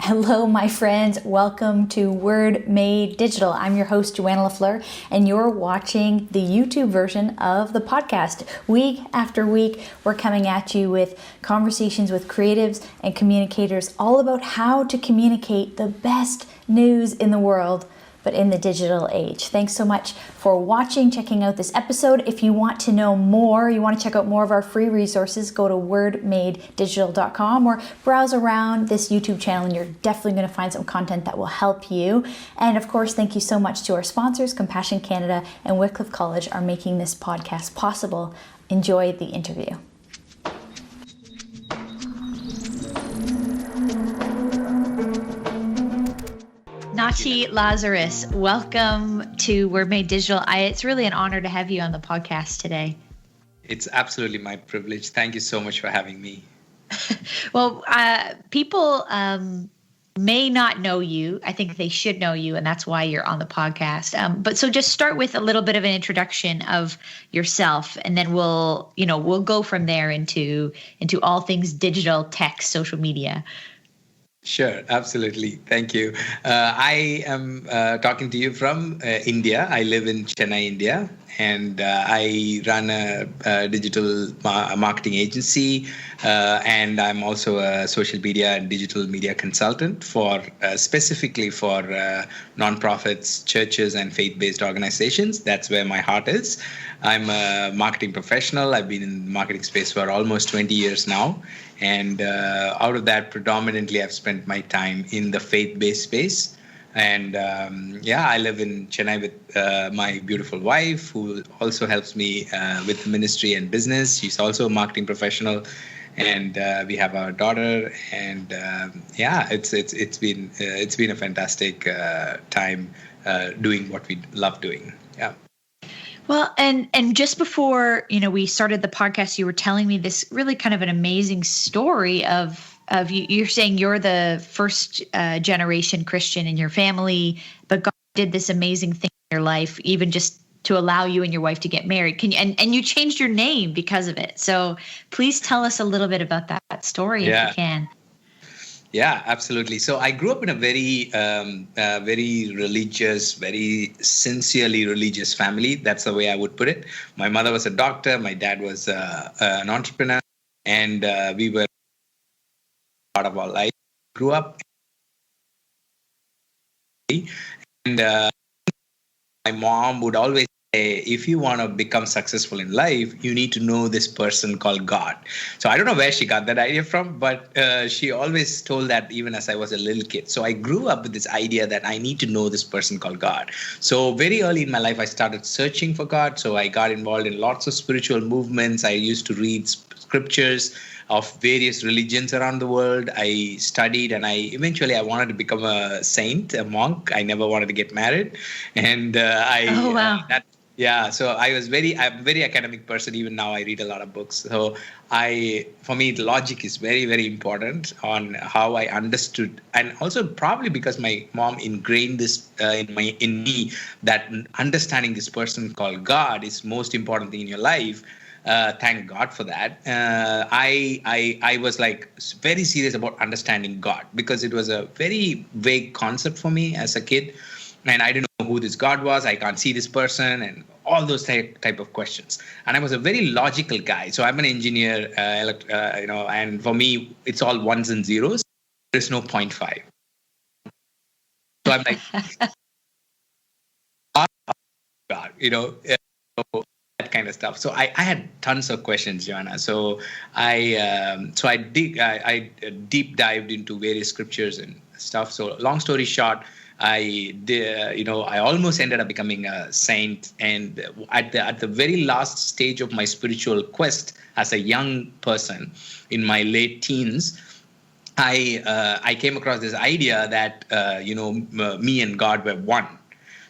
Hello, my friends. Welcome to Word Made Digital. I'm your host, Joanna LaFleur, and you're watching the YouTube version of the podcast. Week after week, we're coming at you with conversations with creatives and communicators all about how to communicate the best news in the world, but in the digital age. Thanks so much for watching, checking out this episode. If you want to know more, you want to check out more of our free resources, go to wordmadedigital.com or browse around this YouTube channel and you're definitely going to find some content that will help you. And of course, thank you so much to our sponsors. Compassion Canada and Wycliffe College are making this podcast possible. Enjoy the interview. Nachi Lazarus, welcome to Word Made Digital. It's really an honor to have you on the podcast today. It's absolutely my privilege. Thank you so much for having me. Well, people may not know you. I think they should know you, and that's why you're on the podcast. But so just start with a little bit of an introduction of yourself, and then we'll go from there into all things digital, tech, social media. Sure, absolutely. Thank you. I am talking to you from India. I live in Chennai, India, and I run a digital marketing agency, and I'm also a social media and digital media consultant for specifically for nonprofits, churches, and faith-based organizations. That's where my heart is. I'm a marketing professional. I've been in the marketing space for almost 20 years now. And out of that, predominantly, I've spent my time in the faith-based space. And I live in Chennai with my beautiful wife, who also helps me with the ministry and business. She's also a marketing professional. And we have our daughter. And it's been a fantastic time doing what we love doing. Yeah. Well, and just before, we started the podcast, you were telling me this really kind of an amazing story of you. You're saying you're the first generation Christian in your family, but God did this amazing thing in your life, even just to allow you and your wife to get married. Can you, and you changed your name because of it. So please tell us a little bit about that story if you can. Yeah, absolutely. So I grew up in a very religious, very sincerely religious family. That's the way I would put it. My mother was a doctor. My dad was an entrepreneur. And we were part of our life. Grew up. And my mom would always say, if you want to become successful in life, you need to know this person called God. So I don't know where she got that idea from, but she always told that even as I was a little kid. So I grew up with this idea that I need to know this person called God. So very early in my life, I started searching for God. So I got involved in lots of spiritual movements. I used to read scriptures of various religions around the world. I studied, and I wanted to become a saint, a monk. I never wanted to get married. And so I'm a very academic person. Even now I read a lot of books. So for me, the logic is very, very important on how I understood. And also probably because my mom ingrained this in me, that understanding this person called God is most important thing in your life. Thank God for that. I was like very serious about understanding God, because it was a very vague concept for me as a kid. And I didn't know who this God was. I can't see this person, and all those type of questions. And I was a very logical guy. So I'm an engineer, and for me, it's all ones and zeros. There's no 0.5. So I'm like, God, that kind of stuff. So I had tons of questions, Joanna. So I deep dived into various scriptures and stuff. So long story short, I almost ended up becoming a saint. And at the very last stage of my spiritual quest as a young person in my late teens, I came across this idea that me and God were one.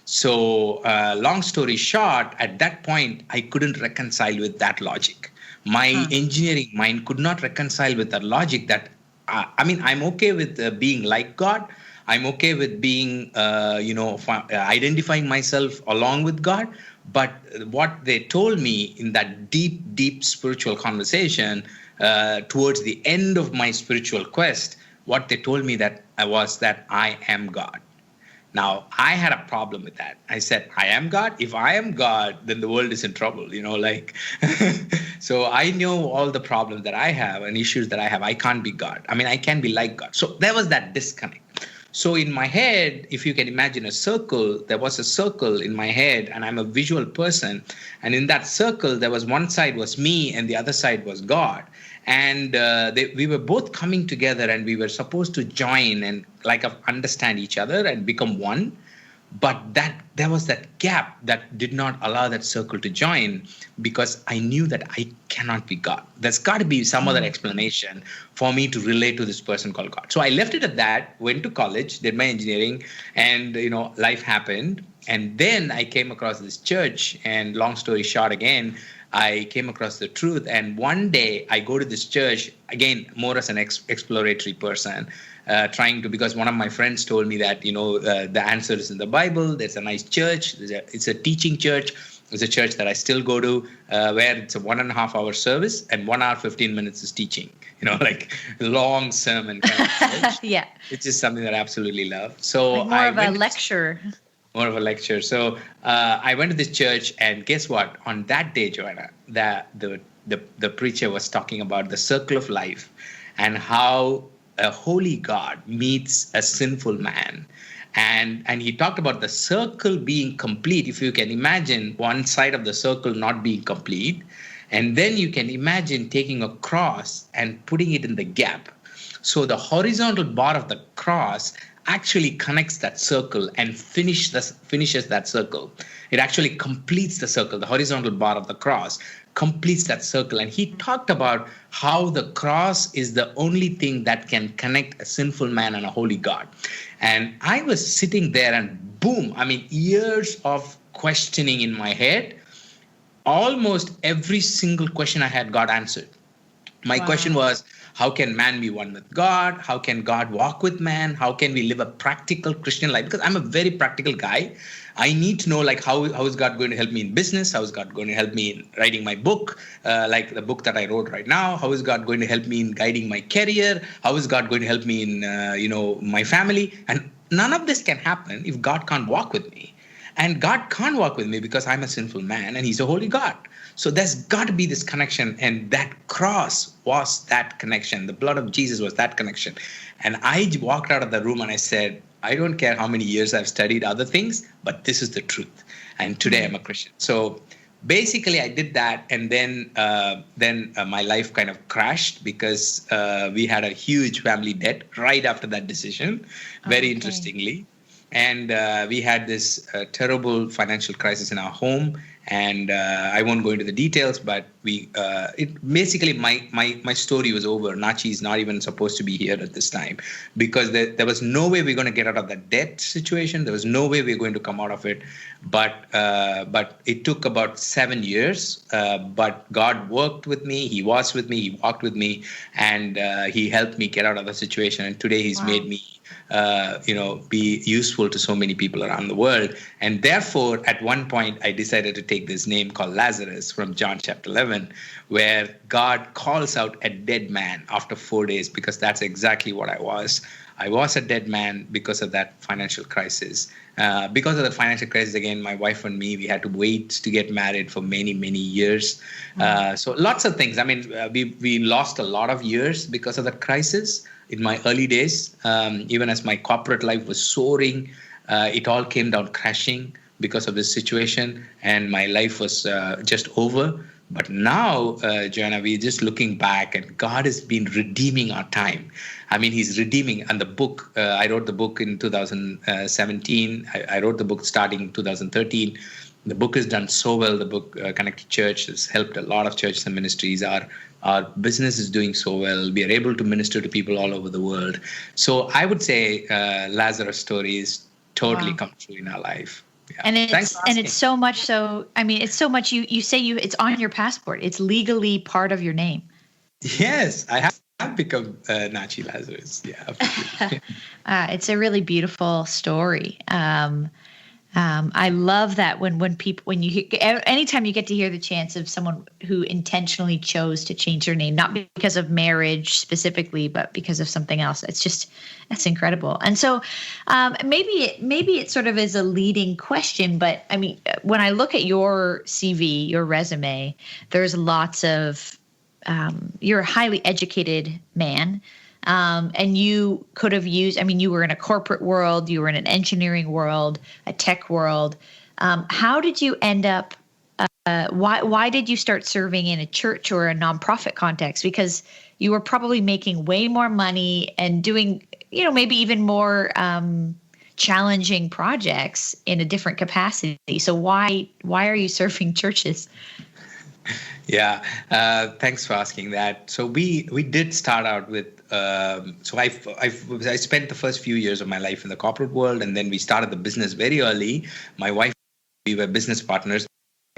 So long story short, at that point, I couldn't reconcile with that logic. My engineering mind could not reconcile with that logic that, I'm okay with being like God. I'm okay with being, identifying myself along with God. But what they told me in that deep, deep spiritual conversation towards the end of my spiritual quest what they told me that was that I am God. Now, I had a problem with that. I said, I am God. If I am God, then the world is in trouble, like. So I know all the problems that I have and issues that I have. I can't be God. I mean, I can be like God. So there was that disconnect. So in my head, if you can imagine a circle, there was a circle in my head, and I'm a visual person. And in that circle, there was one side was me and the other side was God. And we were both coming together, and we were supposed to join and understand each other and become one. But that there was that gap that did not allow that circle to join, because I knew that I cannot be God. There's got to be some other explanation for me to relate to this person called God. So I left it at that, went to college, did my engineering, and life happened. And then I came across this church, and long story short, again, I came across the truth. And one day I go to this church, again, more as an exploratory person, because one of my friends told me that, the answer is in the Bible. There's a nice church. It's a teaching church. It's a church that I still go to, where it's a 1.5 hour service and 1 hour, 15 minutes is teaching, long sermon kind of church. Yeah. Which is something that I absolutely love. So more of a lecture. So I went to this church, and guess what? On that day, Joanna, the preacher was talking about the circle of life and how a holy God meets a sinful man. And he talked about the circle being complete. If you can imagine one side of the circle not being complete, and then you can imagine taking a cross and putting it in the gap. So the horizontal bar of the cross actually connects that circle and finishes that circle. It actually completes the circle. The horizontal bar of the cross completes that circle. And he talked about how the cross is the only thing that can connect a sinful man and a holy God. And I was sitting there, and boom, years of questioning in my head. Almost every single question I had got answered. My question was, how can man be one with God? How can God walk with man? How can we live a practical Christian life? Because I'm a very practical guy. I need to know, how is God going to help me in business? How is God going to help me in writing my book, like the book that I wrote right now? How is God going to help me in guiding my career? How is God going to help me in, my family? And none of this can happen if God can't walk with me. And God can't walk with me because I'm a sinful man and he's a holy God. So there's got to be this connection, and that cross was that connection. The blood of Jesus was that connection. And I walked out of the room and I said, I don't care how many years I've studied other things, but this is the truth. And today I'm a Christian. So basically I did that, and then my life kind of crashed because we had a huge family debt right after that decision, very interestingly. And we had this terrible financial crisis in our home. And I won't go into the details, but basically my story was over. Nachi is not even supposed to be here at this time, because there was no way we're going to get out of that debt situation. There was no way we're going to come out of it. But it took about 7 years. But God worked with me. He was with me. He walked with me, and he helped me get out of the situation. And today he's made me be useful to so many people around the world. And therefore, at one point, I decided to take this name called Lazarus from John chapter 11, where God calls out a dead man after 4 days, because that's exactly what I was. I was a dead man because of that financial crisis. Because of the financial crisis, again, my wife and me, we had to wait to get married for many, many years. So lots of things. We lost a lot of years because of that crisis. In my early days, even as my corporate life was soaring, it all came down crashing because of this situation, and my life was just over. But now, Joanna, we're just looking back, and God has been redeeming our time. He's redeeming. And the book, I wrote the book in 2017. I wrote the book starting in 2013. The book has done so well. The book, Connected Church, has helped a lot of churches and ministries. Our business is doing so well. We are able to minister to people all over the world. So I would say Lazarus' story is totally come true in our life. Yeah. And it's so much so. It's so much. You say it's on your passport. It's legally part of your name. Yes, I have become Nachi Lazarus. Yeah. It's a really beautiful story. I love that when you hear, anytime you get to hear the chance of someone who intentionally chose to change their name, not because of marriage specifically, but because of something else. That's incredible. And so maybe it sort of is a leading question, but I mean, when I look at your CV, your resume, there's lots of, you're a highly educated man. And you could have used, you were in a corporate world, you were in an engineering world, a tech world. How did you end up, why did you start serving in a church or a nonprofit context? Because you were probably making way more money and doing, maybe even more challenging projects in a different capacity. So why are you serving churches? Yeah, thanks for asking that. So we did start out with. So I spent the first few years of my life in the corporate world, and then we started the business very early. My wife, we were business partners,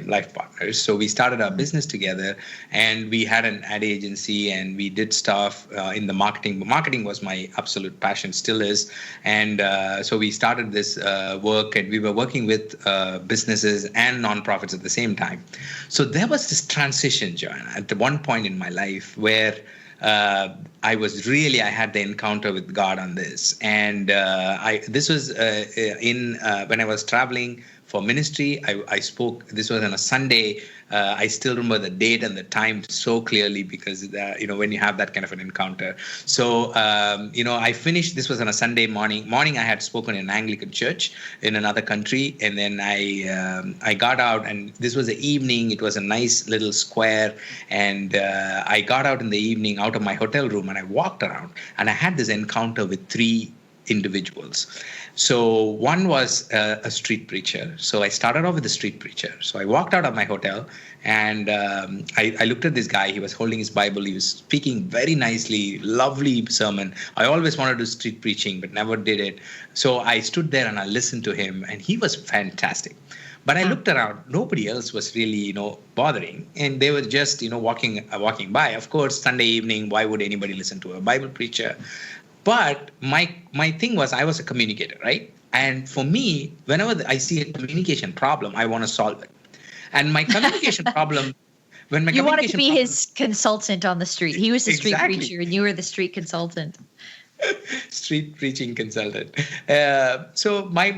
life partners. So we started our business together, and we had an ad agency, and we did stuff in the marketing. Marketing was my absolute passion, still is. And so we started this work, and we were working with businesses and nonprofits at the same time. So there was this transition, Joanna, at the one point in my life where I had the encounter with God on this. And this was when I was traveling for ministry. I spoke, this was on a Sunday. I still remember the date and the time so clearly because, when you have that kind of an encounter. So, I finished, this was on a Sunday morning. I had spoken in an Anglican church in another country. And then I got out, and this was the evening. It was a nice little square. And I got out in the evening out of my hotel room, and I walked around, and I had this encounter with three individuals. So one was a street preacher. So I started off with a street preacher. So I walked out of my hotel, and I looked at this guy. He was holding his Bible. He was speaking very nicely, lovely sermon. I always wanted to do street preaching, but never did it. So I stood there and I listened to him, and he was fantastic. But I looked around, nobody else was really, bothering. And they were just, walking by. Of course, Sunday evening, why would anybody listen to a Bible preacher? But my thing was, I was a communicator, right? And for me, whenever I see a communication problem, I want to solve it. And my communication problem, you wanted to be his consultant on the street. He was the street preacher, and you were the street consultant. Street preaching consultant. So my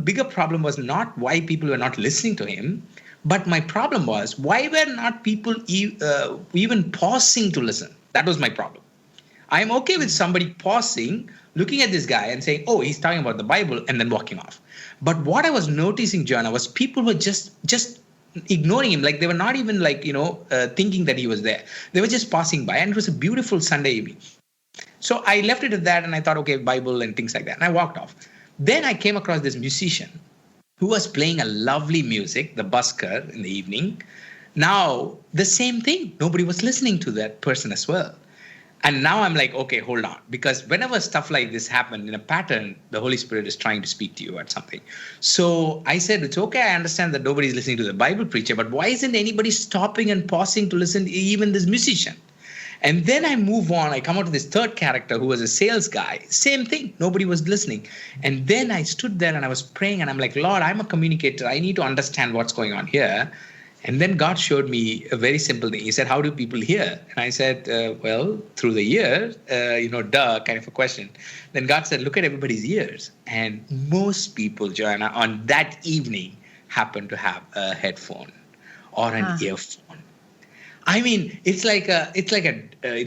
bigger problem was not why people were not listening to him, but my problem was why were not people even pausing to listen? That was my problem. I'm okay with somebody pausing, looking at this guy and saying, oh, he's talking about the Bible, and then walking off. But what I was noticing, Joanna, was people were just ignoring him. Like they were not even thinking that he was there. They were just passing by, and it was a beautiful Sunday evening. So I left it at that, and I thought, okay, Bible and things like that. And I walked off. Then I came across this musician who was playing a lovely music, the busker, in the evening. Now, the same thing. Nobody was listening to that person as well. And now I'm like, okay, hold on. Because whenever stuff like this happens in a pattern, the Holy Spirit is trying to speak to you at something. So I said, it's okay. I understand that nobody's listening to the Bible preacher, but why isn't anybody stopping and pausing to listen to even this musician? And then I move on. I come out to this third character who was a sales guy. Same thing. Nobody was listening. And then I stood there and I was praying, and I'm like, Lord, I'm a communicator. I need to understand what's going on here. And then God showed me a very simple thing. He said, how do people hear? And I said, well, through the ear, kind of a question. Then God said, look at everybody's ears. And most people, Joanna, on that evening happened to have a headphone or an earphone. I mean, it's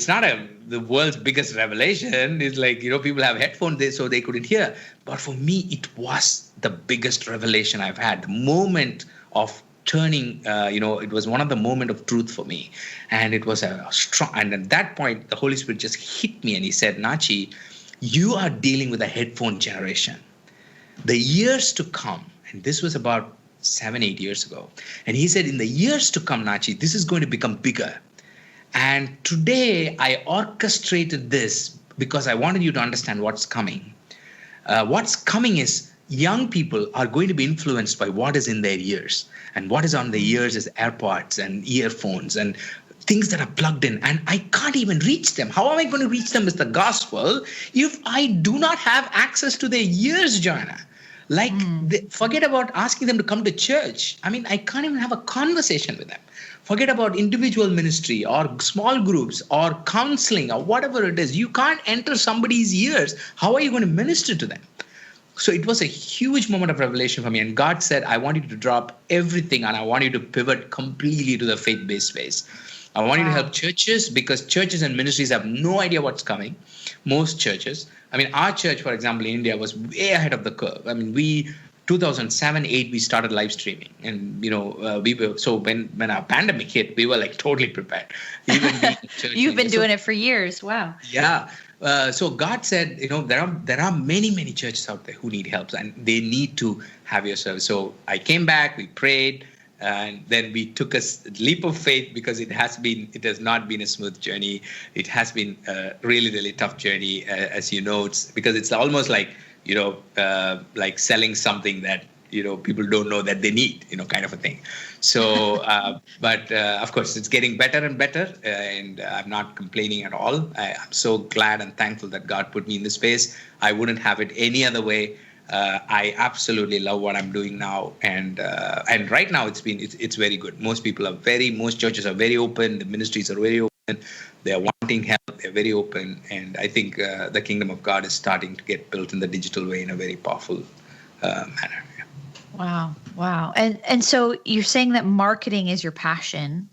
not the world's biggest revelation. It's like, people have headphones so they couldn't hear. But for me, it was the biggest revelation I've had. The moment of turning, it was one of the moment of truth for me. And it was a strong, and at that point, the Holy Spirit just hit me, and he said, Nachi, you are dealing with a headphone generation. The years to come, and this was about 7-8 years ago. And he said, in the years to come, Nachi, this is going to become bigger. And today I orchestrated this because I wanted you to understand what's coming. What's coming is young people are going to be influenced by what is in their ears. And what is on their ears is AirPods and earphones and things that are plugged in. And I can't even reach them. How am I going to reach them with the gospel if I do not have access to their ears, Joanna? Like, forget about asking them to come to church. I mean, I can't even have a conversation with them. Forget about individual ministry or small groups or counseling or whatever it is. You can't enter somebody's ears. How are you going to minister to them? So it was a huge moment of revelation for me. And God said, I want you to drop everything and I want you to pivot completely to the faith-based space. I want you to help churches, because churches and ministries have no idea what's coming. Most churches. I mean, our church, for example, in India was way ahead of the curve. I mean, 2007-8, we started live streaming. And, we were, so when our pandemic hit, we were like totally prepared. Even being in church. You've been doing it for years. Wow. Yeah. So God said, there are many, many churches out there who need help and they need to have your service. So I came back, we prayed, and then we took a leap of faith, because it has not been a smooth journey. It has been a really, really tough journey, as you know. Because it's almost like, like selling something that, people don't know that they need, kind of a thing. So, but of course, it's getting better and better, and I'm not complaining at all. I'm so glad and thankful that God put me in this space. I wouldn't have it any other way. I absolutely love what I'm doing now, and right now it's very good. Most churches are very open. The ministries are very open. They are wanting help. They're very open, and I think the kingdom of God is starting to get built in the digital way in a very powerful manner. Wow. And so you're saying that marketing is your passion.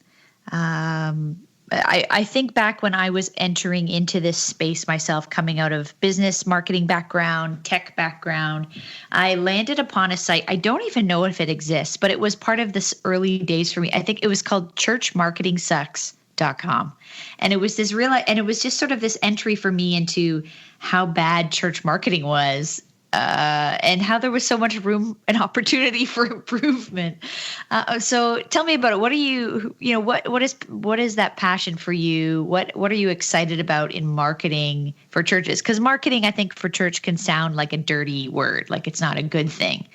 I think back when I was entering into this space myself, coming out of business marketing background, tech background, I landed upon a site. I don't even know if it exists, but it was part of this early days for me. I think it was called churchmarketingsucks.com. And it was and it was just sort of this entry for me into how bad church marketing was. And how there was so much room and opportunity for improvement. So tell me about it. What are what is that passion for you? What are you excited about in marketing for churches? Because marketing, I think, for church can sound like a dirty word, like it's not a good thing.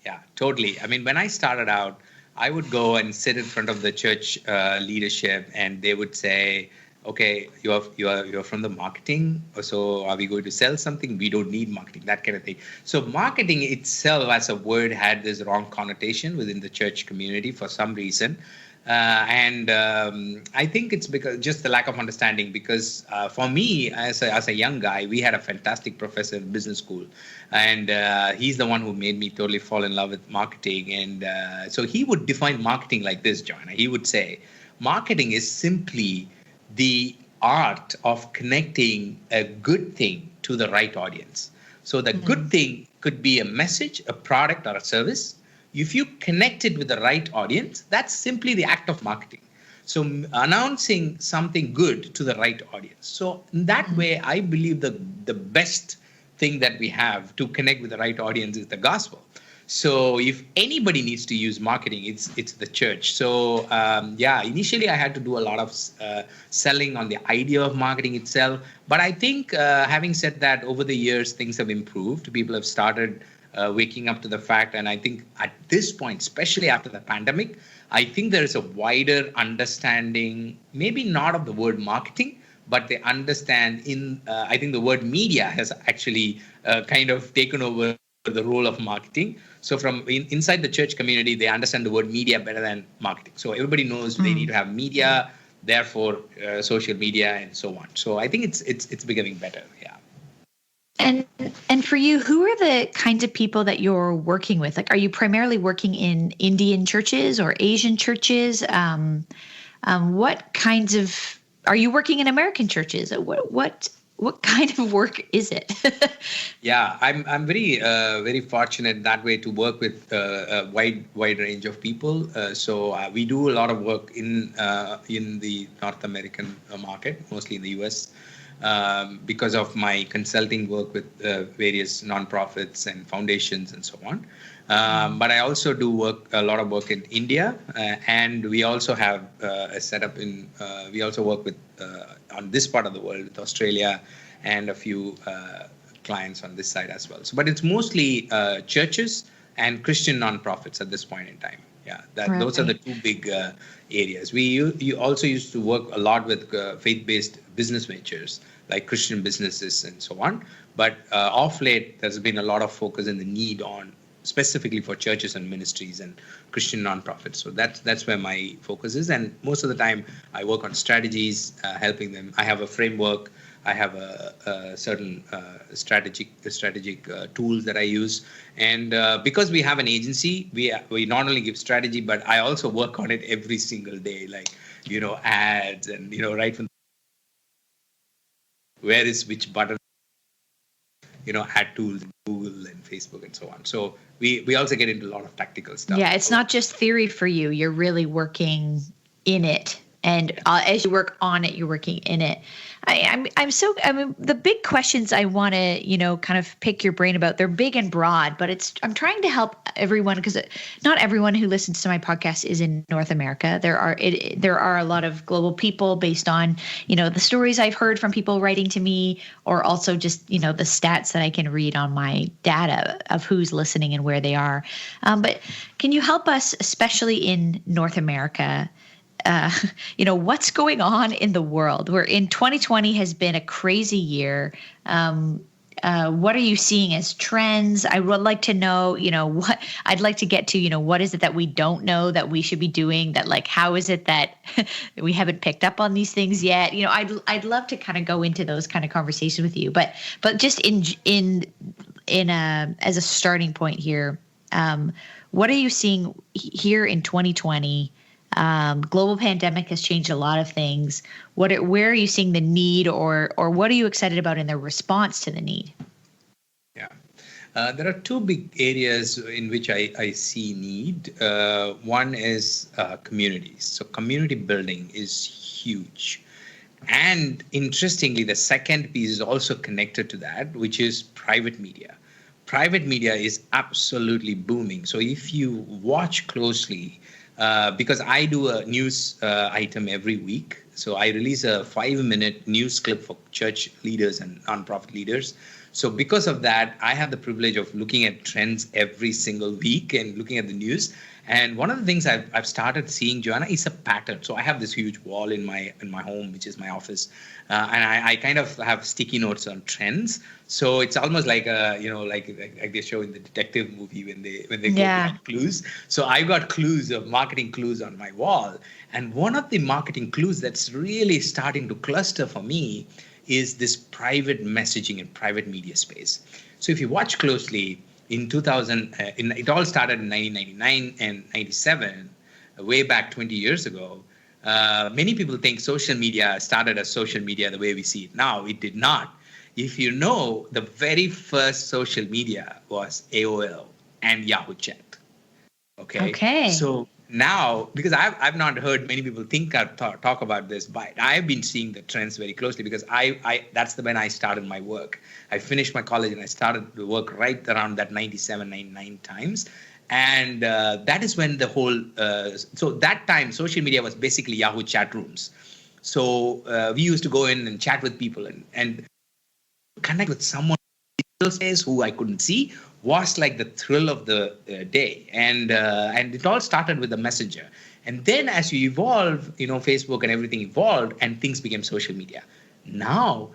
Yeah, totally. I mean, when I started out, I would go and sit in front of the church leadership, and they would say, okay, you're from the marketing, so are we going to sell something? We don't need marketing, that kind of thing. So marketing itself as a word had this wrong connotation within the church community for some reason. And I think it's because just the lack of understanding, because for me, as a young guy, we had a fantastic professor in business school. And he's the one who made me totally fall in love with marketing. And so he would define marketing like this, Joanna. He would say, marketing is simply the art of connecting a good thing to the right audience. So the good thing could be a message, a product, or a service. If you connect it with the right audience, that's simply the act of marketing. So announcing something good to the right audience. So in that way, I believe the best thing that we have to connect with the right audience is the gospel. So if anybody needs to use marketing, it's the church. So initially I had to do a lot of selling on the idea of marketing itself. But I think having said that, over the years, things have improved. People have started waking up to the fact. And I think at this point, especially after the pandemic, I think there is a wider understanding, maybe not of the word marketing, but they understand I think the word media has actually kind of taken over the role of marketing. So from inside the church community, they understand the word media better than marketing. So everybody knows they need to have media, therefore social media and so on. So I think it's becoming better. Yeah. And for you, who are the kinds of people that you're working with? Like, are you primarily working in Indian churches or Asian churches? What kinds of, are you working in American churches? What kind of work is it? Yeah, I'm very fortunate that way to work with a wide range of people. So we do a lot of work in the North American market, mostly in the US, because of my consulting work with various nonprofits and foundations and so on. But I also do a lot of work in India, and we also have a setup we also work with on this part of the world with Australia and a few clients on this side as well. So, but it's mostly churches and Christian nonprofits at this point in time. Yeah, those are the two big areas. You also used to work a lot with faith-based business ventures, like Christian businesses and so on. But off late, there's been a lot of focus and the need on specifically for churches and ministries and Christian nonprofits. So that's where my focus is. And most of the time, I work on strategies, helping them. I have a framework. I have a certain strategic tools that I use. And because we have an agency, we not only give strategy, but I also work on it every single day, like, ads and, right from where is which button, ad tools in Google and Facebook and so on. So we also get into a lot of tactical stuff. Yeah, it's not just theory for you. You're really working in it. And as you work on it, you're working in it. The big questions I want to, kind of pick your brain about, they're big and broad, but I'm trying to help everyone because not everyone who listens to my podcast is in North America. There are a lot of global people based on, the stories I've heard from people writing to me, or also just, the stats that I can read on my data of who's listening and where they are. But can you help us, especially in North America, what's going on in the world? We're in 2020 has been a crazy year. What are you seeing as trends? I would like to know, what I'd like to get to, what is it that we don't know that we should be doing, that like, how is it that we haven't picked up on these things yet? I'd love to kind of go into those kind of conversations with you, but just as a starting point here, what are you seeing here in 2020? Global pandemic has changed a lot of things. Where are you seeing the need, or what are you excited about in the response to the need? Yeah, there are two big areas in which I see need. One is communities. So community building is huge. And interestingly, the second piece is also connected to that, which is private media. Private media is absolutely booming. So if you watch closely, because I do a news item every week. So I release a 5-minute news clip for church leaders and nonprofit leaders. So because of that, I have the privilege of looking at trends every single week and looking at the news. And one of the things I've started seeing, Joanna, is a pattern. So I have this huge wall in my home, which is my office, and I kind of have sticky notes on trends. So it's almost like like they show in the detective movie when they go behind clues. So I got clues of marketing clues on my wall, and one of the marketing clues that's really starting to cluster for me is this private messaging and private media space. So if you watch closely, in 2000, it all started in 1999 and 97, way back 20 years ago. Many people think social media started as social media the way we see it now. It did not. If you know, the very first social media was AOL and Yahoo Chat. Okay. So now, because I've not heard many people think or talk about this, but I've been seeing the trends very closely because that's when I started my work. I finished my college and I started to work right around that 97, 99 times. And that is when the whole, so that time social media was basically Yahoo chat rooms. So we used to go in and chat with people and connect with someone who I couldn't see was like the thrill of the day. And it all started with the messenger. And then as you evolve, Facebook and everything evolved and things became social media. Now,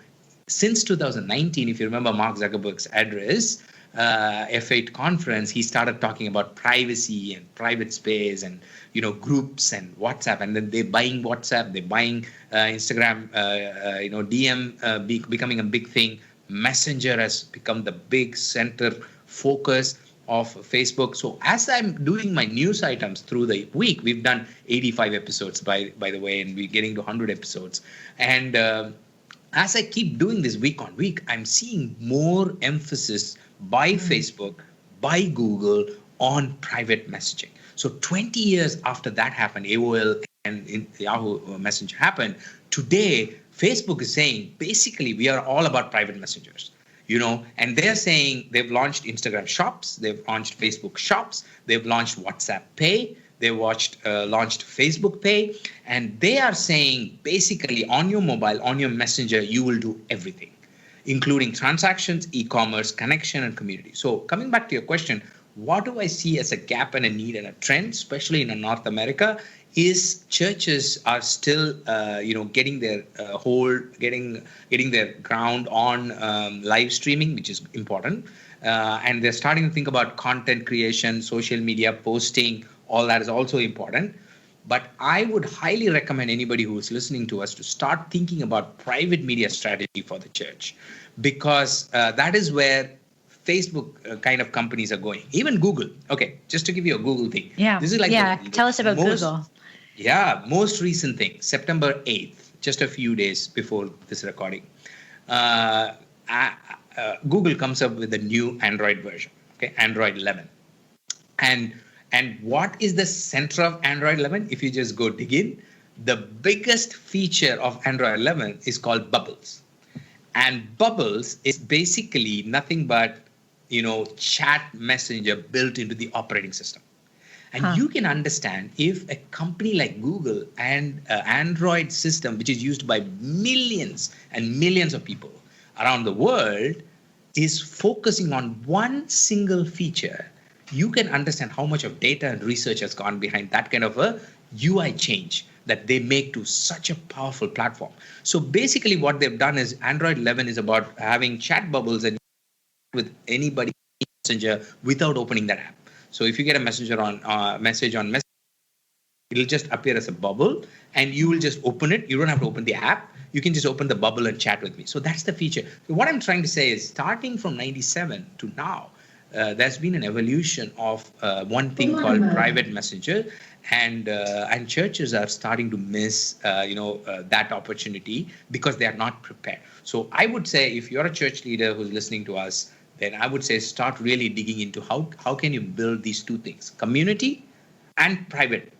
since 2019, if you remember Mark Zuckerberg's address, F8 conference, he started talking about privacy and private space and, groups and WhatsApp. And then they're buying WhatsApp, they're buying Instagram, DM becoming a big thing. Messenger has become the big center focus of Facebook. So as I'm doing my news items through the week, we've done 85 episodes by the way, and we're getting to 100 episodes. And as I keep doing this week on week, I'm seeing more emphasis by Facebook, by Google on private messaging. So 20 years after that happened, AOL and Yahoo Messenger happened, today Facebook is saying, basically, we are all about private messengers, and they're saying they've launched Instagram shops, they've launched Facebook shops, they've launched WhatsApp Pay, they launched Facebook Pay, and they are saying, basically, on your mobile, on your messenger, you will do everything, including transactions, e-commerce, connection, and community. So coming back to your question, what do I see as a gap and a need and a trend, especially in North America, is churches are still, getting their getting their ground on live streaming, which is important. And they're starting to think about content creation, social media posting, all that is also important. But I would highly recommend anybody who is listening to us to start thinking about private media strategy for the church, because that is where Facebook kind of companies are going. Even Google. Okay, just to give you a Google thing. Yeah. This is like Tell us about Google. Yeah, most recent thing, September 8th, just a few days before this recording. Google comes up with a new Android version, okay, Android 11. And what is the center of Android 11? If you just go dig in, the biggest feature of Android 11 is called Bubbles. And Bubbles is basically nothing but, chat messenger built into the operating system. And you can understand if a company like Google and Android system, which is used by millions and millions of people around the world, is focusing on one single feature, you can understand how much of data and research has gone behind that kind of a UI change that they make to such a powerful platform. So basically what they've done is Android 11 is about having chat bubbles and with anybody messenger without opening that app. So if you get a message on message, it'll just appear as a bubble and you will just open it. You don't have to open the app. You can just open the bubble and chat with me. So that's the feature. So what I'm trying to say is starting from 97 to now, there's been an evolution of one thing called private messenger, and churches are starting to miss that opportunity because they are not prepared. So I would say if you're a church leader who's listening to us, then I would say start really digging into how can you build these two things, community and private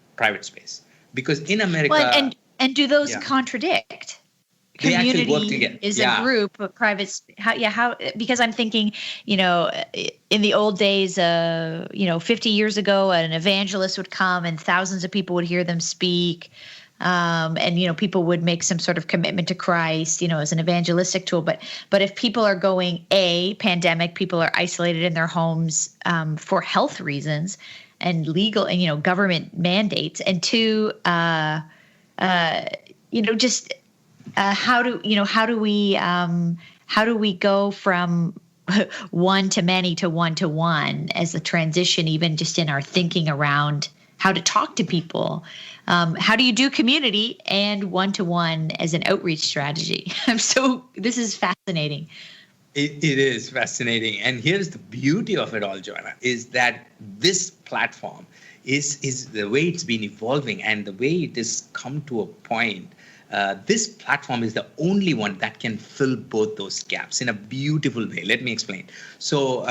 space. Because in America... Well, and do those contradict? Community is a group, but private, because I'm thinking, in the old days, 50 years ago, an evangelist would come and thousands of people would hear them speak. And people would make some sort of commitment to Christ, as an evangelistic tool. But if people are going, pandemic, people are isolated in their homes for health reasons and legal and government mandates, and two, how do we go from one to many to one as a transition, even just in our thinking around how to talk to people? How do you do community and one-to-one as an outreach strategy? This is fascinating. It is fascinating. And here's the beauty of it all, Joanna, is that this platform is the way it's been evolving and the way it has come to a point. This platform is the only one that can fill both those gaps in a beautiful way. Let me explain. So,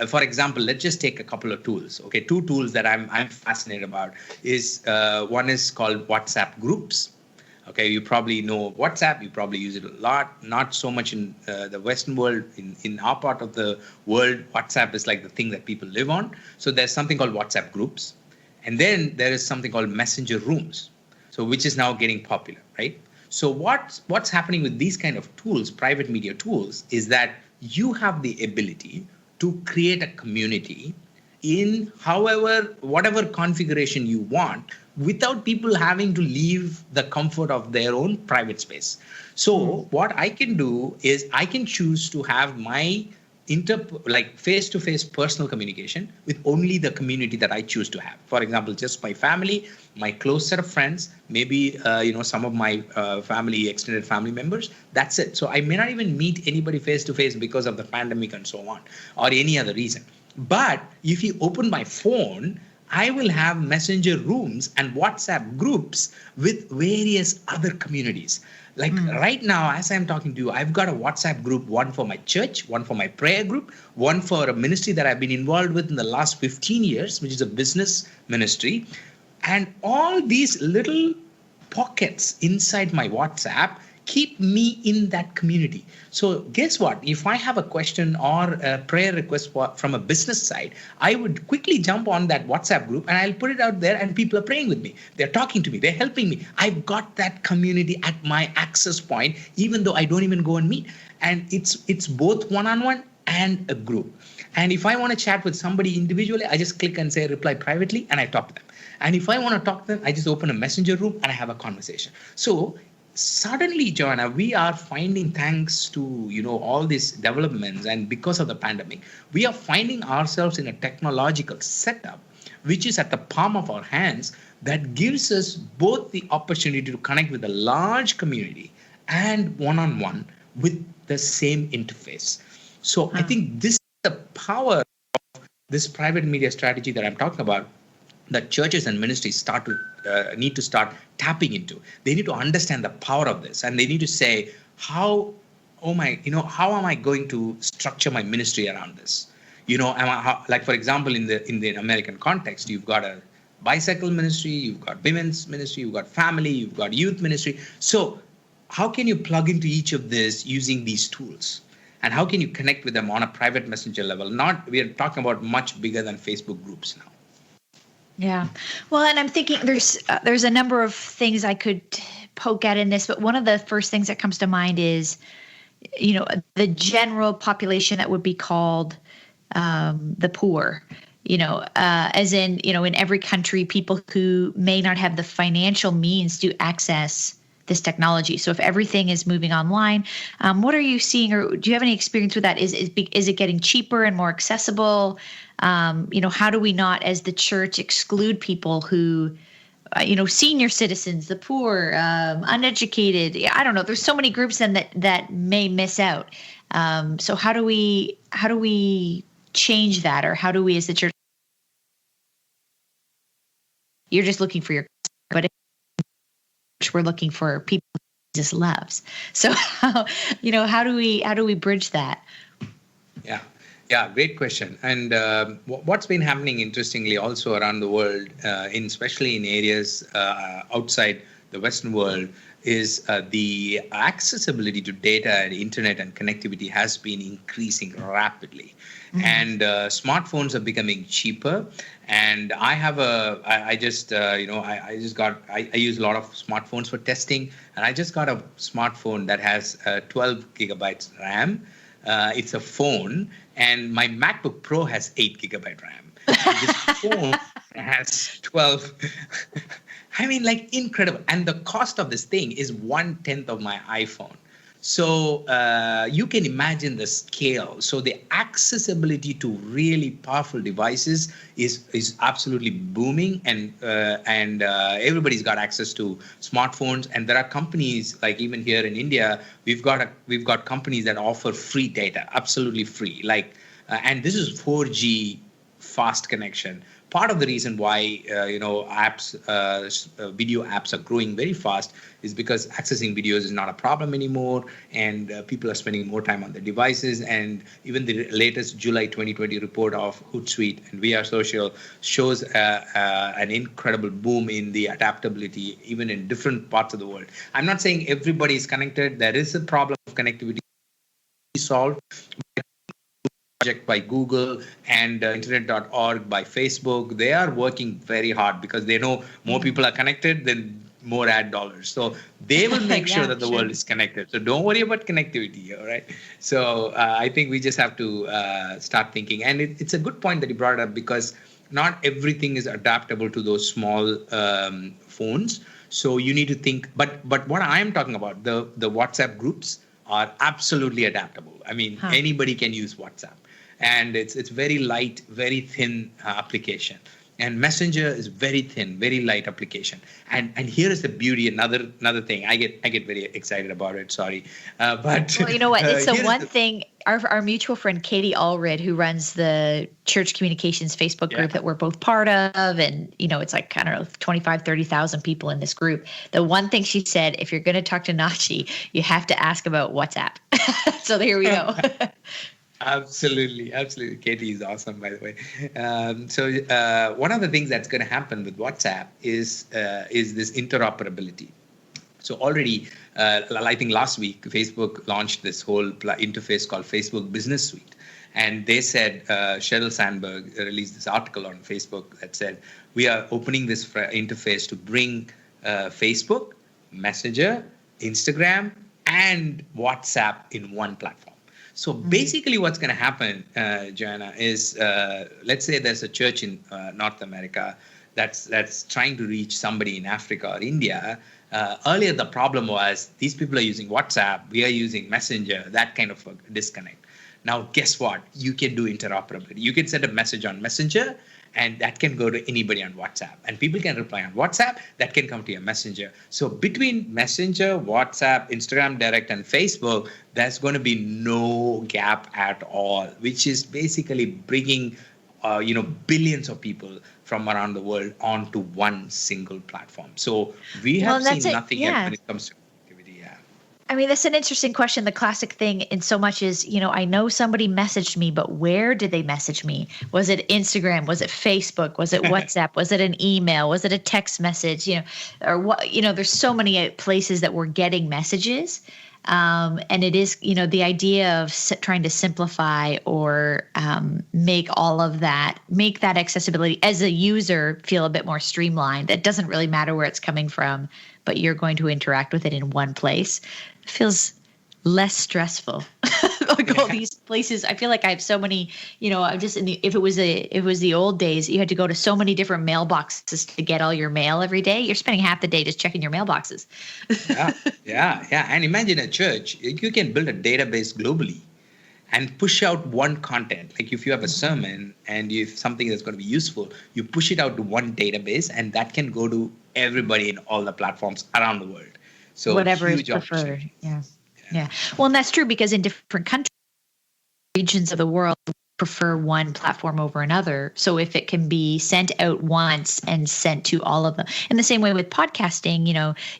for example, let's just take a couple of tools. Okay, two tools that I'm fascinated about is one is called WhatsApp groups. Okay, you probably know WhatsApp. You probably use it a lot. Not so much in the Western world. In our part of the world, WhatsApp is like the thing that people live on. So there's something called WhatsApp groups, and then there is something called Messenger rooms. So which is now getting popular, right? So what's happening with these kind of tools, private media tools, is that you have the ability to create a community in whatever configuration you want without people having to leave the comfort of their own private space. So what I can do is I can choose to have my face-to-face personal communication with only the community that I choose to have. For example, just my family, my close set of friends, maybe some of my extended family members. That's it. So I may not even meet anybody face-to-face because of the pandemic and so on, or any other reason. But if you open my phone, I will have Messenger rooms and WhatsApp groups with various other communities. Like right now, as I'm talking to you, I've got a WhatsApp group, one for my church, one for my prayer group, one for a ministry that I've been involved with in the last 15 years, which is a business ministry. And all these little pockets inside my WhatsApp keep me in that community. So guess what? If I have a question or a prayer request from a business side, I would quickly jump on that WhatsApp group and I'll put it out there and people are praying with me. They're talking to me. They're helping me. I've got that community at my access point, even though I don't even go and meet. And it's both one-on-one and a group. And if I want to chat with somebody individually, I just click and say reply privately and I talk to them. And if I want to talk to them, I just open a messenger room and I have a conversation. So suddenly, Joanna, we are finding, thanks to all these developments and because of the pandemic, we are finding ourselves in a technological setup which is at the palm of our hands, that gives us both the opportunity to connect with a large community and one-on-one with the same interface. So I think this is the power of this private media strategy that I'm talking about, that churches and ministries need to start tapping into. They need to understand the power of this, and they need to say, how am I going to structure my ministry around this? Like for example, in the American context, you've got a bicycle ministry, you've got women's ministry, you've got family, you've got youth ministry. So how can you plug into each of this using these tools? And how can you connect with them on a private messenger level? We are talking about much bigger than Facebook groups now. Yeah. Well, and I'm thinking there's a number of things I could poke at in this, but one of the first things that comes to mind is, the general population that would be called the poor, as in every country, people who may not have the financial means to access this technology. So if everything is moving online, what are you seeing, or do you have any experience with that? Is it getting cheaper and more accessible? How do we not, as the church, exclude people who, senior citizens, the poor, uneducated? I don't know. There's so many groups then that may miss out. So how do we change that, or how do we, as the church? You're just looking for your, but we're looking for people Jesus loves. So how do we bridge that? Yeah, great question. And what's been happening, interestingly, also around the world, especially in areas outside the Western world, is the accessibility to data and internet and connectivity has been increasing rapidly. Mm-hmm. And smartphones are becoming cheaper. And I have I use a lot of smartphones for testing, and I just got a smartphone that has 12 gigabytes RAM. It's a phone, and my MacBook Pro has 8 gigabyte RAM. This phone has 12. I mean, incredible. And the cost of this thing is 1/10 of my iPhone. So you can imagine the scale. So the accessibility to really powerful devices is absolutely booming, and everybody's got access to smartphones. And there are companies, like even here in India, we've got companies that offer free data, absolutely free. And this is 4G fast connection. Part of the reason why video apps are growing very fast is because accessing videos is not a problem anymore, and people are spending more time on their devices. And even the latest July 2020 report of Hootsuite and VR Social shows an incredible boom in the adaptability, even in different parts of the world. I'm not saying everybody is connected. There is a problem of connectivity solved. Project by Google and internet.org by Facebook. They are working very hard because they know more people are connected, then more ad dollars. So they will make sure that the world is connected. So don't worry about connectivity, all right? So I think we just have to start thinking. And it's a good point that you brought up, because not everything is adaptable to those small phones. So you need to think. But what I am talking about, the WhatsApp groups are absolutely adaptable. I mean, anybody can use WhatsApp. And it's very light, very thin application. And Messenger is very thin, very light application. And here is the beauty. Another thing. I get very excited about it. Sorry, but well, you know what? It's the one thing. Our mutual friend Katie Allred, who runs the Church Communications Facebook group that we're both part of, and it's like, I don't know, 25, 30,000 people in this group. The one thing she said, if you're going to talk to Nachi, you have to ask about WhatsApp. So there we go. Absolutely. Katie is awesome, by the way. So one of the things that's going to happen with WhatsApp is this interoperability. So already, I think last week, Facebook launched this whole interface called Facebook Business Suite. And they said, Sheryl Sandberg released this article on Facebook that said, we are opening this interface to bring Facebook, Messenger, Instagram, and WhatsApp in one platform. So basically what's going to happen, Joanna, is let's say there's a church in North America that's trying to reach somebody in Africa or India. Earlier, the problem was these people are using WhatsApp, we are using Messenger, that kind of a disconnect. Now, guess what? You can do interoperability. You can send a message on Messenger, and that can go to anybody on WhatsApp. And people can reply on WhatsApp, that can come to your Messenger. So between Messenger, WhatsApp, Instagram Direct, and Facebook, there's going to be no gap at all, which is basically bringing billions of people from around the world onto one single platform. So we have seen nothing yet when it comes to activity. Yeah. I mean, that's an interesting question. The classic thing in so much is, I know somebody messaged me, but where did they message me? Was it Instagram? Was it Facebook? Was it WhatsApp? Was it an email? Was it a text message? Or what? There's so many places that we're getting messages. And it is, the idea of trying to simplify or make that accessibility as a user feel a bit more streamlined. It doesn't really matter where it's coming from, but you're going to interact with it in one place. It feels less stressful. All these places, I feel like I have so many, I'm just if it was the old days, you had to go to so many different mailboxes to get all your mail every day. You're spending half the day just checking your mailboxes. Yeah. And imagine a church, you can build a database globally and push out one content. Like if you have a sermon and if something that's going to be useful, you push it out to one database, and that can go to everybody in all the platforms around the world. So whatever is preferred. Yeah. Well, and that's true because in different countries, regions of the world prefer one platform over another. So if it can be sent out once and sent to all of them, in the same way with podcasting,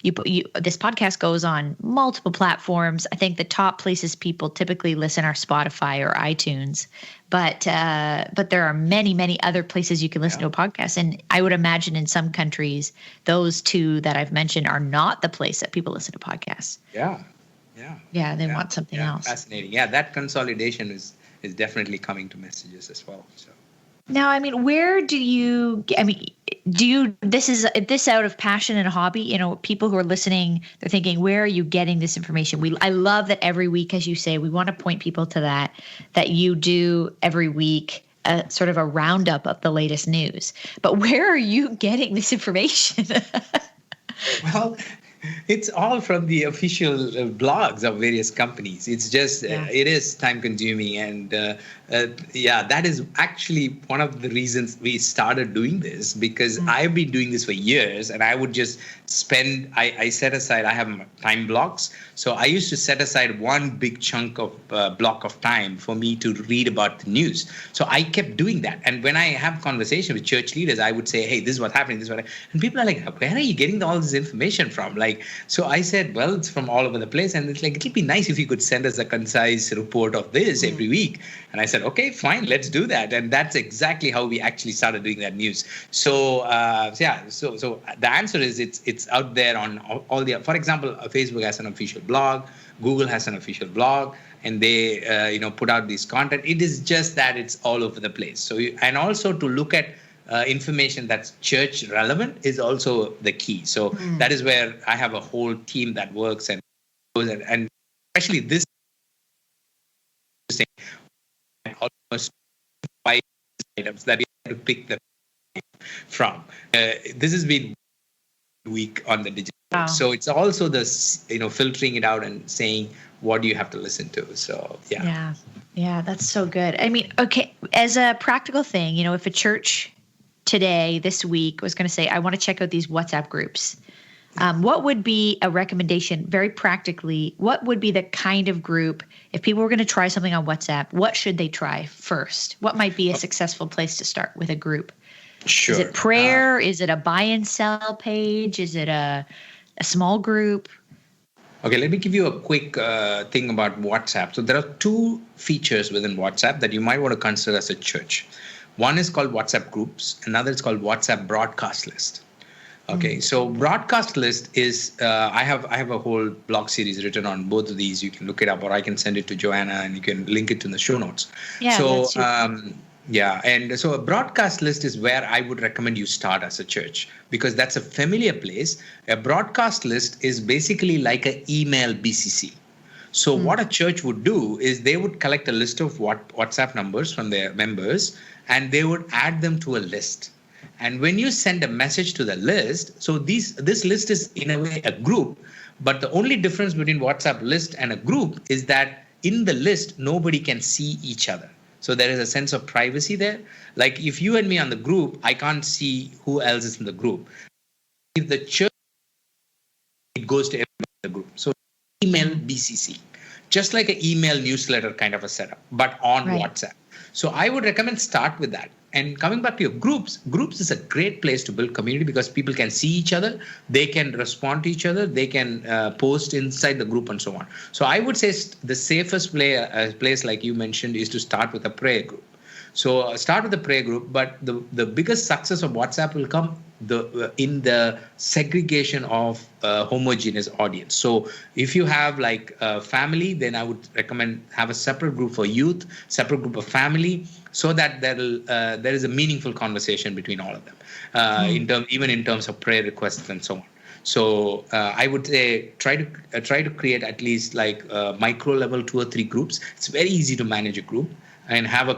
this podcast goes on multiple platforms. I think the top places people typically listen are Spotify or iTunes, but there are many, many other places you can listen to a podcast. And I would imagine in some countries, those two that I've mentioned are not the place that people listen to podcasts. Yeah, they want something else. Fascinating. Yeah, that consolidation is definitely coming to messages as well. So now, I mean, this is out of passion and hobby? People who are listening, they're thinking, where are you getting this information? I love that every week, as you say, we want to point people to that you do every week. Sort of a roundup of the latest news. But where are you getting this information? Well, it's all from the official blogs of various companies. It's just, it is time consuming. And that is actually one of the reasons we started doing this, because I've been doing this for years, and I would just I set aside, I have time blocks. So I used to set aside one big chunk of block of time for me to read about the news. So I kept doing that. And when I have conversation with church leaders, I would say, hey, this is what's happening, and people are like, where are you getting all this information from? So I said, well, it's from all over the place. And it's like, it'll be nice if you could send us a concise report of this every week. And I said, okay, fine, let's do that. And that's exactly how we actually started doing that news. So, so the answer is it's out there on all the, for example, Facebook has an official blog, Google has an official blog, and they, put out this content. It is just that it's all over the place. So, and also to look at information that's church relevant is also the key. So that is where I have a whole team that works and especially this almost 5 items that you have to pick them from. This has been week on the digital. Wow. So it's also this, filtering it out and saying what do you have to listen to. So yeah, that's so good. I mean, okay, as a practical thing, if a church today, this week, was going to say, I want to check out these WhatsApp groups. What would be a recommendation, very practically, what would be the kind of group, if people were going to try something on WhatsApp, what should they try first? What might be a successful place to start with a group? Sure. Is it prayer? Is it a buy and sell page? Is it a small group? Okay, let me give you a quick thing about WhatsApp. So there are 2 features within WhatsApp that you might want to consider as a church. One is called WhatsApp groups. Another is called WhatsApp broadcast list. Okay, so broadcast list is I have a whole blog series written on both of these. You can look it up, or I can send it to Joanna, and you can link it in the show notes. Yeah. So and so a broadcast list is where I would recommend you start as a church, because that's a familiar place. A broadcast list is basically like an email BCC. So what a church would do is they would collect a list of WhatsApp numbers from their members, and they would add them to a list. And when you send a message to the list, so this list is in a way a group, but the only difference between WhatsApp list and a group is that in the list, nobody can see each other. So there is a sense of privacy there. Like if you and me on the group, I can't see who else is in the group. If the church, it goes to everybody in the group. So email BCC, just like an email newsletter kind of a setup, but on WhatsApp. So I would recommend start with that. And coming back to your groups is a great place to build community because people can see each other, they can respond to each other, they can post inside the group and so on. So I would say the safest place, like you mentioned, is to start with a prayer group. So start with the prayer group, but the biggest success of WhatsApp will come in the segregation of homogeneous audience. So if you have like a family, then I would recommend have a separate group for youth, separate group of family, so that there is a meaningful conversation between all of them, even in terms of prayer requests and so on. So I would say try to create at least like micro level 2 or 3 groups. It's very easy to manage a group and have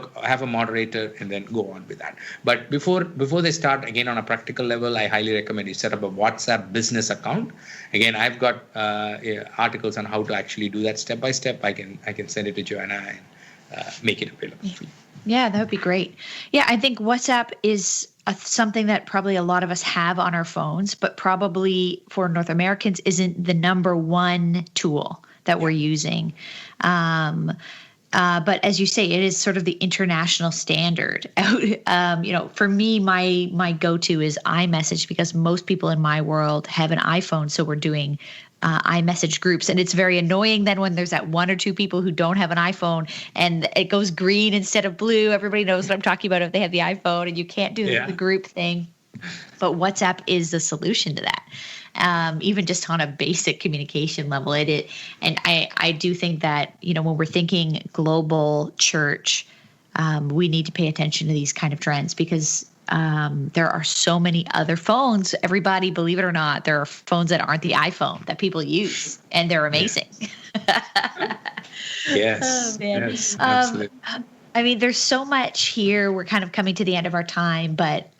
a moderator and then go on with that. But before they start, again, on a practical level, I highly recommend you set up a WhatsApp business account. Again, I've got articles on how to actually do that step by step. I can send it to Joanna and make it available for you. Yeah, that would be great. Yeah, I think WhatsApp is something that probably a lot of us have on our phones, but probably for North Americans isn't the number one tool that we're using. But as you say, it is sort of the international standard. For me, my go-to is iMessage because most people in my world have an iPhone, so we're doing iMessage groups. And it's very annoying then when there's that 1 or 2 people who don't have an iPhone and it goes green instead of blue. Everybody knows what I'm talking about if they have the iPhone and you can't do the group thing. But WhatsApp is the solution to that. Even just on a basic communication level. And I do think that, when we're thinking global church, we need to pay attention to these kind of trends because there are so many other phones. Everybody, believe it or not, there are phones that aren't the iPhone that people use, and they're amazing. Yes. Oh, man. Yes, absolutely. I mean, there's so much here. We're kind of coming to the end of our time, but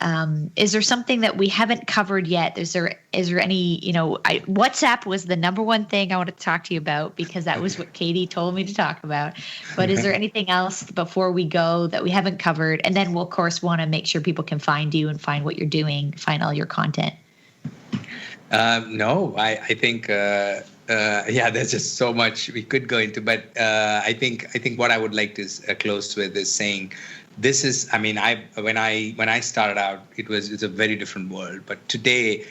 is there something that we haven't covered yet? Is there any, WhatsApp was the number one thing I wanted to talk to you about because that was what Katie told me to talk about. But is there anything else before we go that we haven't covered? And then we'll, of course, want to make sure people can find you and find what you're doing, find all your content. No, I think, there's just so much we could go into, but I think what I would like to close with is saying, this is, when I started out, it's a very different world, but today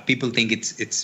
people think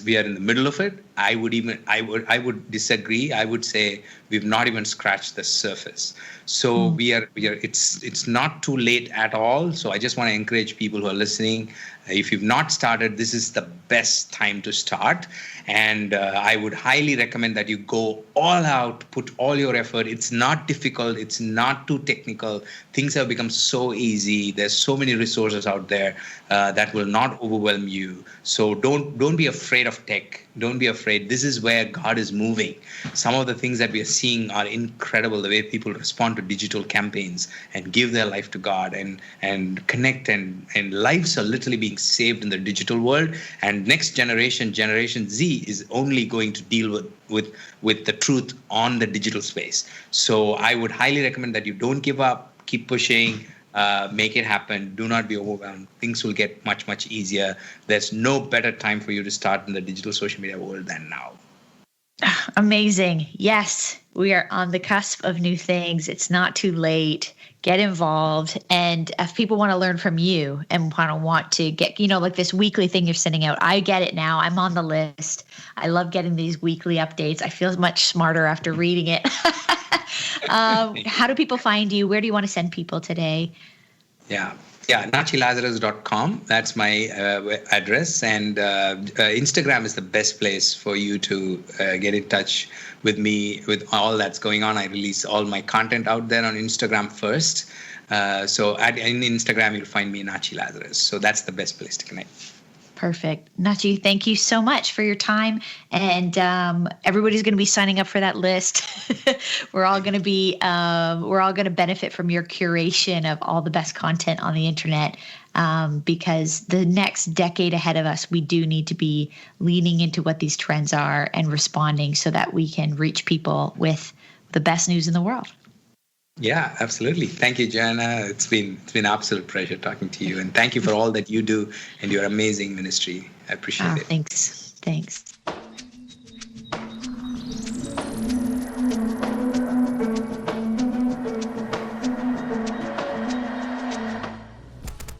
we are in the middle of it. I would disagree. I would say we've not even scratched the surface. So we are. It's not too late at all. So I just want to encourage people who are listening. If you've not started, this is the best time to start. And I would highly recommend that you go all out, put all your effort. It's not difficult. It's not too technical. Things have become so easy. There's so many resources out there that will not overwhelm you. So don't be afraid of tech. Don't be afraid. This is where God is moving. Some of the things that we are seeing are incredible. The way people respond to digital campaigns and give their life to God and connect and lives are literally being saved in the digital world. And next generation Z, is only going to deal with the truth on the digital space. So I would highly recommend that you don't give up. Keep pushing. Make it happen. Do not be overwhelmed. Things will get much, much easier. There's no better time for you to start in the digital social media world than now. Amazing. Yes, we are on the cusp of new things. It's not too late. Get involved. And if people want to learn from you and want to get, like this weekly thing you're sending out, I get it now. I'm on the list. I love getting these weekly updates. I feel much smarter after reading it. How do people find you? Where do you want to send people today? Yeah, nachilazarus.com. That's my address. And Instagram is the best place for you to get in touch with me with all that's going on. I release all my content out there on Instagram first. So in Instagram, you'll find me Nachi Lazarus. So that's the best place to connect. Perfect. Nachi, thank you so much for your time. And everybody's going to be signing up for that list. We're all going to benefit from your curation of all the best content on the internet, because the next decade ahead of us, we do need to be leaning into what these trends are and responding so that we can reach people with the best news in the world. Yeah, absolutely. Thank you, Joanna. It's been an absolute pleasure talking to you. And thank you for all that you do and your amazing ministry. I appreciate it. Thanks.